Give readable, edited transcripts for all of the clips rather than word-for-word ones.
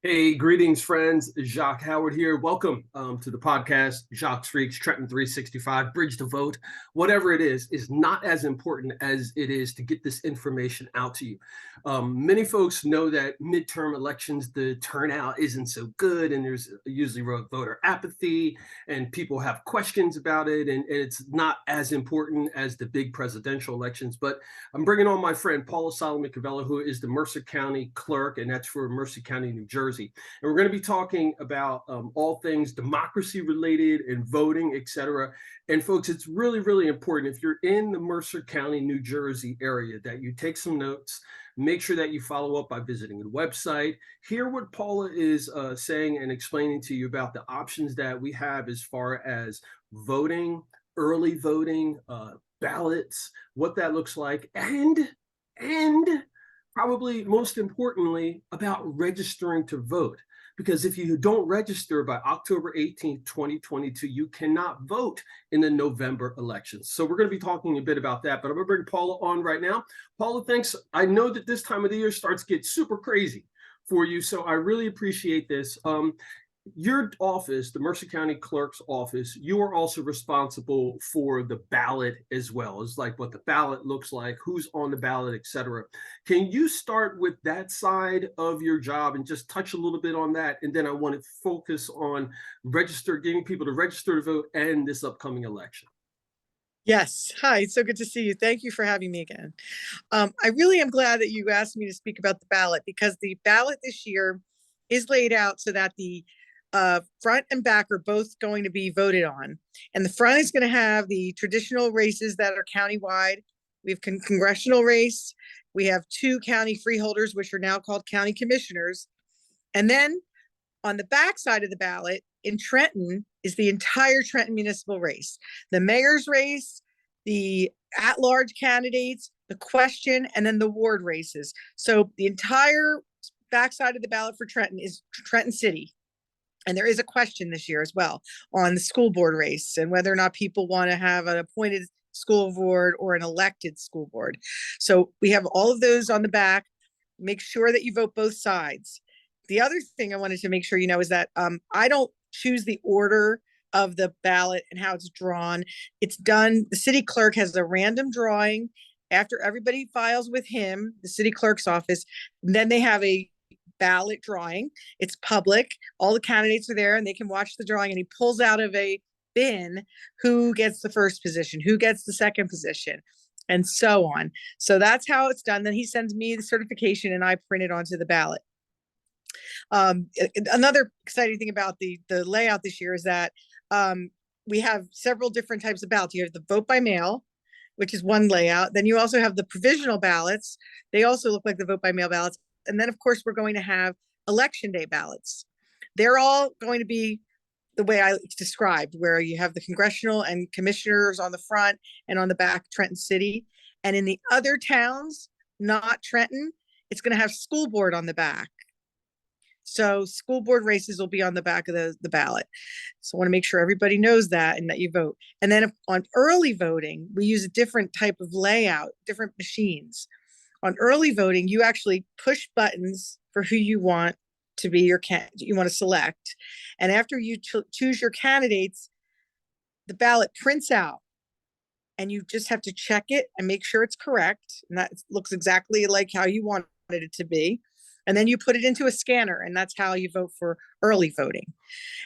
Hey, greetings, friends. Jacque Howard here. Welcome to the podcast, Jacque's Freaks, Trenton 365, Bridge to Vote. Whatever it is not as important as it is to get this information out to you. Many folks know that midterm elections, the turnout isn't so good, and there's usually voter apathy, and people have questions about it, and it's not as important as the big presidential elections. But I'm bringing on my friend Paula Sollami Covello, who is the Mercer County Clerk, and that's for Mercer County, New Jersey. And we're going to be talking about all things democracy related and voting, etc. And folks, it's really, really important if you're in the Mercer County, New Jersey area that you take some notes. Make sure that you follow up by visiting the website. Hear what Paula is saying and explaining to you about the options that we have as far as voting, early voting, ballots, what that looks like, and probably most importantly, about registering to vote. Because if you don't register by October 18th, 2022, you cannot vote in the November elections. So we're going to be talking a bit about that, but I'm going to bring Paula on right now. Paula, thanks. I know that this time of the year starts to get super crazy for you, so I really appreciate this. Your office, the Mercer County Clerk's office, you are also responsible for the ballot as well. It's like what the ballot looks like, who's on the ballot, etc. Can you start with that side of your job and just touch a little bit on that? And then I want to focus on getting people to register to vote and this upcoming election. Yes. Hi. It's so good to see you. Thank you for having me again. I really am glad that you asked me to speak about the ballot, because the ballot this year is laid out so that the front and back are both going to be voted on. And the front is going to have the traditional races that are countywide. We have congressional race. We have two county freeholders, which are now called county commissioners. And then on the back side of the ballot in Trenton is the entire Trenton municipal race, the mayor's race, the at-large candidates, the question, and then the ward races. So the entire backside of the ballot for Trenton is Trenton City. And there is a question this year as well on the school board race and whether or not people want to have an appointed school board or an elected school board. So we have all of those on the back. Make sure that you vote both sides. The other thing I wanted to make sure you know is that I don't choose the order of the ballot and how it's drawn. It's done. The city clerk has a random drawing after everybody files with him, the city clerk's office. And then they have a ballot drawing. It's public. All the candidates are there and they can watch the drawing, and he pulls out of a bin who gets the first position, who gets the second position, and so on. So that's how it's done. Then he sends me the certification and I print it onto the ballot. Another exciting thing about the layout this year is that we have several different types of ballots. You have the vote by mail, which is one layout. Then you also have the provisional ballots. They also look like the vote by mail ballots. And then, of course, we're going to have election day ballots. They're all going to be the way I described, where you have the congressional and commissioners on the front, and on the back, Trenton City. And in the other towns, not Trenton, it's going to have school board on the back. So school board races will be on the back of the ballot. So I want to make sure everybody knows that and that you vote. And then on early voting, we use a different type of layout, different machines. On early voting, you actually push buttons for who you want to be you want to select. And after you choose your candidates, the ballot prints out and you just have to check it and make sure it's correct. And that looks exactly like how you wanted it to be. And then you put it into a scanner, and that's how you vote for early voting.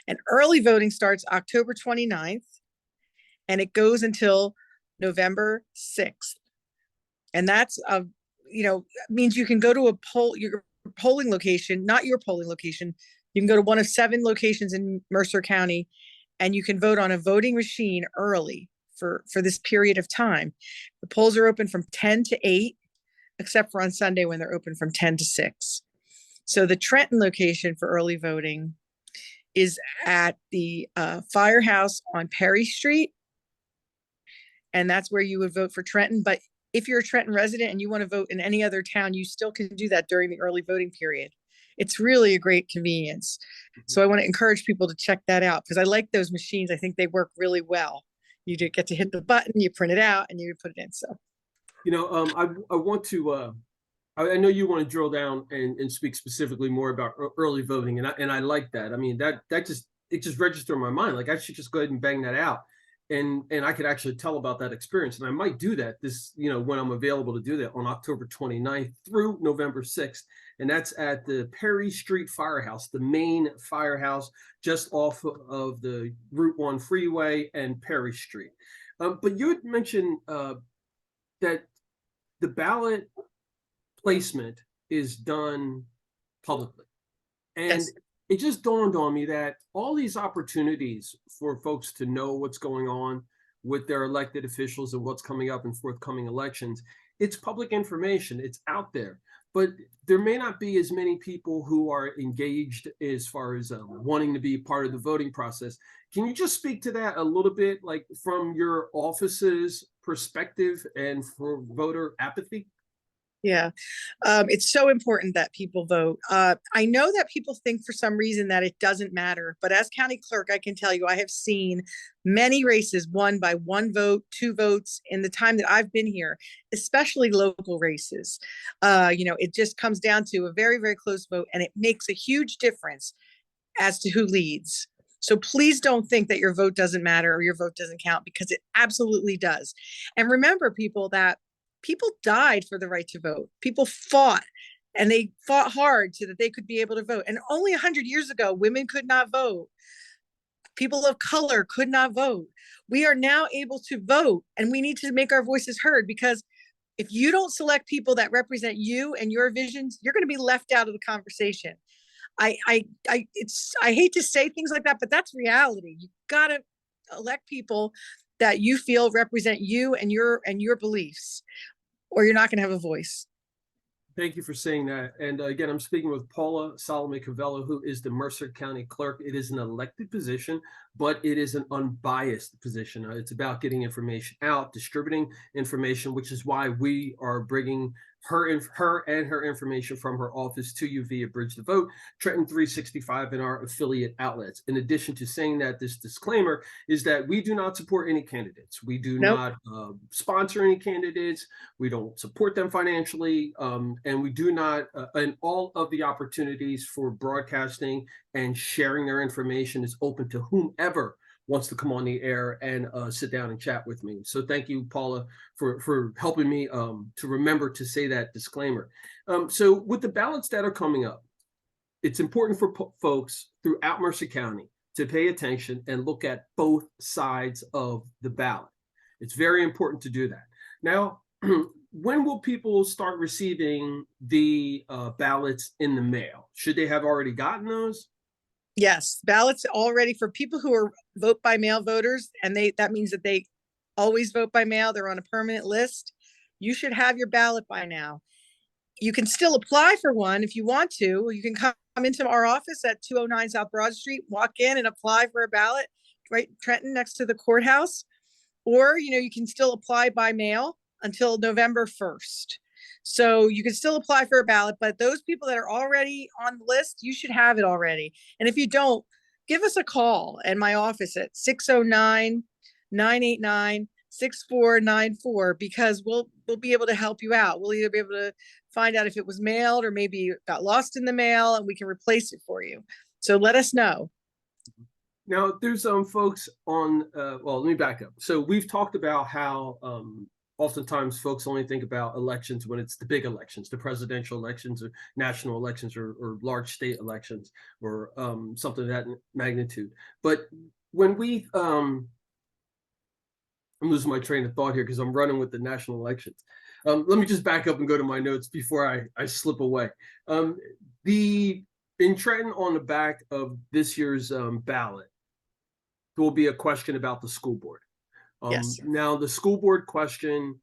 And early voting starts October 29th and it goes until November 6th. And that's means you can go to your polling location, not your polling location. You can go to one of 7 locations in Mercer County, and you can vote on a voting machine early for this period of time. The polls are open from 10 to 8, except for on Sunday when they're open from 10 to 6. So the Trenton location for early voting is at the firehouse on Perry Street. And that's where you would vote for Trenton. But if you're a Trenton resident and you want to vote in any other town, you still can do that during the early voting period. It's really a great convenience. So I want to encourage people to check that out, because I like those machines. I think they work really well. You get to hit the button, you print it out, and you put it in. So, I want to I know you want to drill down and speak specifically more about early voting, and I like that. I mean, that just it just registered in my mind. Like I should just go ahead and bang that out, and I could actually tell about that experience, and I might do that this when I'm available to do that on October 29th through November 6th, and that's at the Perry Street Firehouse, the main firehouse just off of the Route 1 freeway and Perry Street. But you had mentioned that the ballot placement is done publicly. And Yes. it just dawned on me that all these opportunities for folks to know what's going on with their elected officials and what's coming up in forthcoming elections, it's public information, it's out there. But there may not be as many people who are engaged as far as wanting to be part of the voting process. Can you just speak to that a little bit, like from your office's perspective and for voter apathy? Yeah. It's so important that people vote. I know that people think for some reason that it doesn't matter, but as county clerk, I can tell you I have seen many races won by one vote, two votes in the time that I've been here, especially local races. It just comes down to a very, very close vote, and it makes a huge difference as to who leads. So please don't think that your vote doesn't matter or your vote doesn't count, because it absolutely does. And remember, people, that people died for the right to vote. People fought, and they fought hard so that they could be able to vote. And only 100 years ago, women could not vote. People of color could not vote. We are now able to vote, and we need to make our voices heard, because if you don't select people that represent you and your visions, you're going to be left out of the conversation. I hate to say things like that, but that's reality. You got to elect people that you feel represent you and your beliefs, or you're not going to have a voice. Thank you for saying that. And again, I'm speaking with Paula Sollami Covello, who is the Mercer County Clerk. It is an elected position, but it is an unbiased position. It's about getting information out, distributing information, which is why we are bringing her and her information from her office to you via Bridge the Vote, Trenton 365, and our affiliate outlets. In addition to saying that, this disclaimer is that we do not support any candidates. We do Nope. not sponsor any candidates. We don't support them financially, and we do not, and all of the opportunities for broadcasting and sharing their information is open to whomever wants to come on the air and sit down and chat with me. So thank you, Paula, for helping me to remember to say that disclaimer. So with the ballots that are coming up, it's important for folks throughout Mercer County to pay attention and look at both sides of the ballot. It's very important to do that. Now, when will people start receiving the ballots in the mail? Should they have already gotten those? Yes, ballots already for people who are vote by mail voters, and that means that they always vote by mail. They're on a permanent list. You should have your ballot by now. You can still apply for one if you want to. You can come into our office at 209 South Broad Street, walk in and apply for a ballot, right, Trenton, next to the courthouse. Or, you can still apply by mail until November 1st. So you can still apply for a ballot, but those people that are already on the list, you should have it already. And if you don't, give us a call in my office at 609-989-6494, because we'll be able to help you out. We'll either be able to find out if it was mailed or maybe it got lost in the mail, and we can replace it for you. So let us know. Now, there's folks on, well, let me back up. So we've talked about how oftentimes folks only think about elections when it's the big elections, the presidential elections or national elections or large state elections or something of that magnitude. But when I'm losing my train of thought here because I'm running with the national elections. Let me just back up and go to my notes before I slip away. In Trenton, on the back of this year's ballot, there will be a question about the school board. Yes. Now, the school board question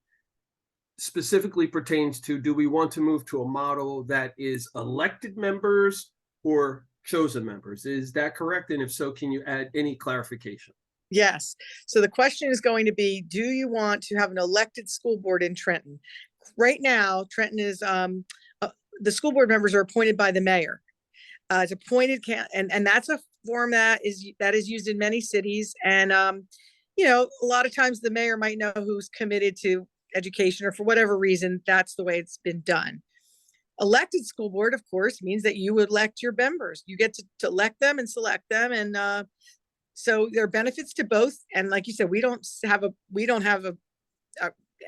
specifically pertains to, do we want to move to a model that is elected members or chosen members? Is that correct? And if so, can you add any clarification? Yes. So the question is going to be, do you want to have an elected school board in Trenton? Right now, Trenton is, the school board members are appointed by the mayor. It's appointed, and that's a form that is used in many cities. And, a lot of times the mayor might know who's committed to education, or for whatever reason, that's the way it's been done. elected school board, of course, means that you elect your members. You get to elect them and select them. And so there are benefits to both. And like you said, we don't have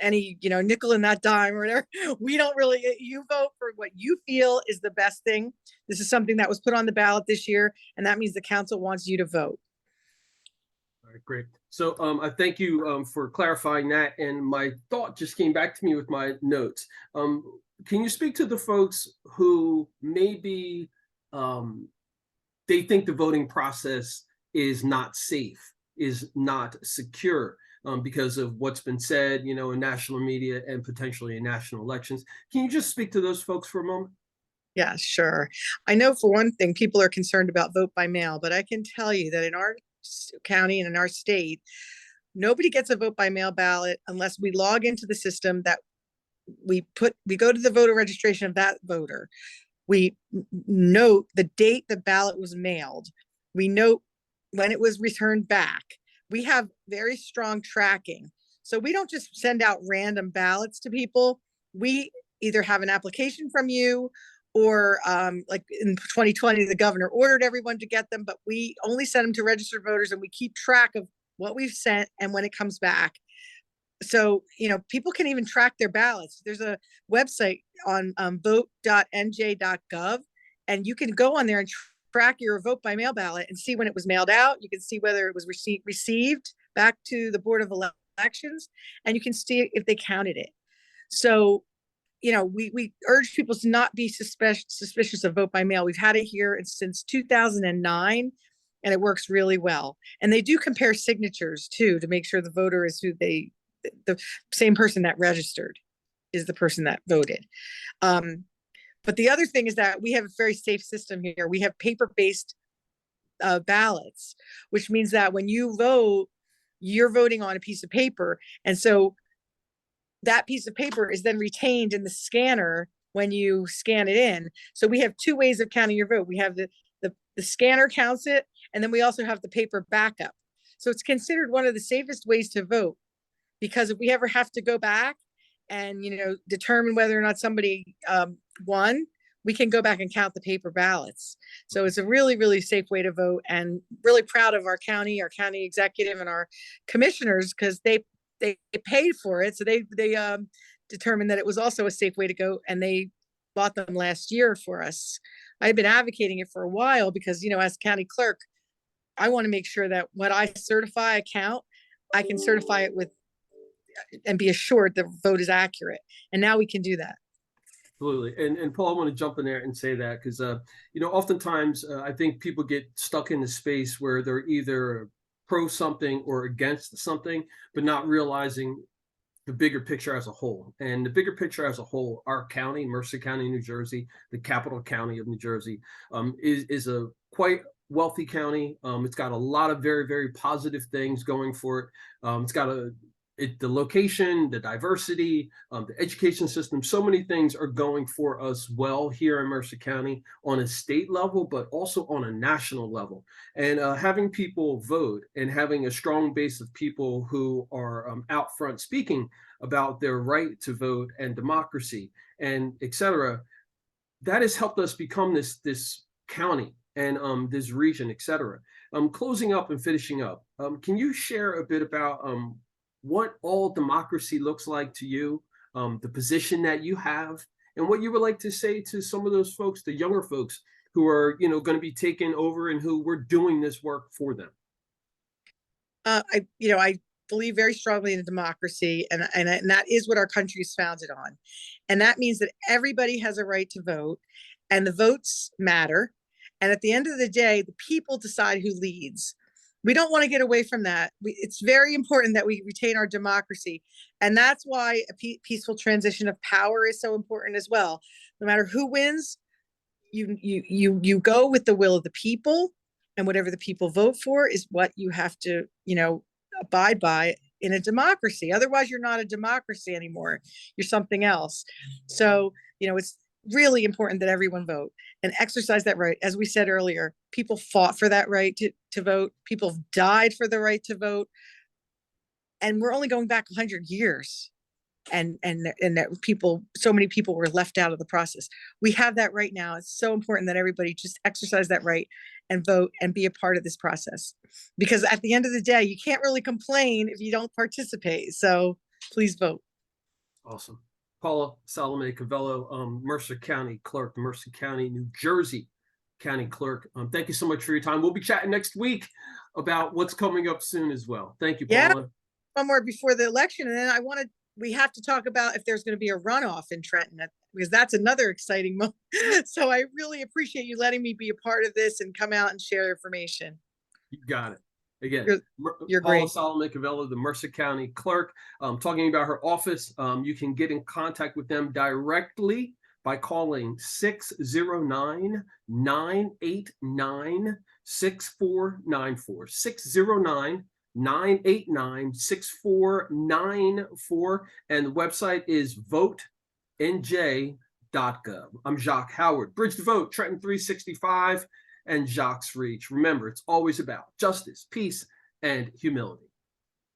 any, nickel in that dime or whatever. We don't really, you vote for what you feel is the best thing. This is something that was put on the ballot this year, and that means the council wants you to vote. All right, great. So I thank you for clarifying that. And my thought just came back to me with my notes. Can you speak to the folks who maybe they think the voting process is not safe, is not secure? Because of what's been said, in national media and potentially in national elections. Can you just speak to those folks for a moment? Yeah, sure. I know for one thing, people are concerned about vote by mail, but I can tell you that in our county and in our state, nobody gets a vote by mail ballot unless we log into the system that we go to the voter registration of that voter. We note the date the ballot was mailed. We note when it was returned back. We have very strong tracking. So we don't just send out random ballots to people. We either have an application from you or like in 2020, the governor ordered everyone to get them, but we only send them to registered voters and we keep track of what we've sent and when it comes back. So, people can even track their ballots. There's a website on vote.nj.gov, and you can go on there and track your vote by mail ballot and see when it was mailed out. You can see whether it was received back to the Board of Elections, and you can see if they counted it. So, we urge people to not be suspicious of vote by mail. We've had it here since 2009, and it works really well. And they do compare signatures too to make sure the voter is the same person that registered is the person that voted. But the other thing is that we have a very safe system here. We have paper-based ballots, which means that when you vote, you're voting on a piece of paper. And so that piece of paper is then retained in the scanner when you scan it in. So we have two ways of counting your vote. We have the scanner counts it, and then we also have the paper backup. So it's considered one of the safest ways to vote, because if we ever have to go back and determine whether or not somebody won, we can go back and count the paper ballots. So it's a really, really safe way to vote, and really proud of our county executive and our commissioners, because they paid for it. So they determined that it was also a safe way to go, and they bought them last year for us. I've been advocating it for a while because, as county clerk, I want to make sure that what I certify account, I can certify it with and be assured the vote is accurate. And now we can do that. Absolutely. And Paul, I want to jump in there and say that because, oftentimes I think people get stuck in the space where they're either pro something or against something, but not realizing the bigger picture as a whole. And the bigger picture as a whole, our county, Mercer County, New Jersey, the capital county of New Jersey, is a quite wealthy county. It's got a lot of very, very positive things going for it. It's got the location, the diversity, the education system, so many things are going for us well here in Mercer County on a state level, but also on a national level. And having people vote and having a strong base of people who are out front speaking about their right to vote and democracy and et cetera, that has helped us become this county and this region, et cetera. Closing up and finishing up, can you share a bit about what all democracy looks like to you, the position that you have, and what you would like to say to some of those folks, the younger folks who are, going to be taken over and who we're doing this work for them? I believe very strongly in democracy, and that is what our country is founded on. And that means that everybody has a right to vote, and the votes matter. And at the end of the day, the people decide who leads. We don't want to get away from that. It's very important that we retain our democracy. And that's why a peaceful transition of power is so important as well. No matter who wins, you go with the will of the people, and whatever the people vote for is what you have to, abide by in a democracy. Otherwise, you're not a democracy anymore. You're something else. So, it's really important that everyone vote and exercise that right. As we said earlier, people fought for that right to vote. People died for the right to vote. And we're only going back 100 years. and that so many people were left out of the process. We have that right now. It's so important that everybody just exercise that right and vote and be a part of this process, because at the end of the day, you can't really complain if you don't participate. So please vote. Awesome. Paula Sollami Covello, Mercer County Clerk, Mercer County, New Jersey County Clerk. Thank you so much for your time. We'll be chatting next week about what's coming up soon as well. Thank you, Paula. Yeah, one more before the election, and then we have to talk about if there's going to be a runoff in Trenton, because that's another exciting moment. So I really appreciate you letting me be a part of this and come out and share information. You got it. Again, you're Paula great. Sollami Covello, the Mercer County Clerk, talking about her office. You can get in contact with them directly by calling 609-989-6494. 609-989-6494. And the website is votenj.gov. I'm Jacque Howard. Bridge to Vote, Trenton 365. And Jacques Reach. Remember, it's always about justice, peace, and humility.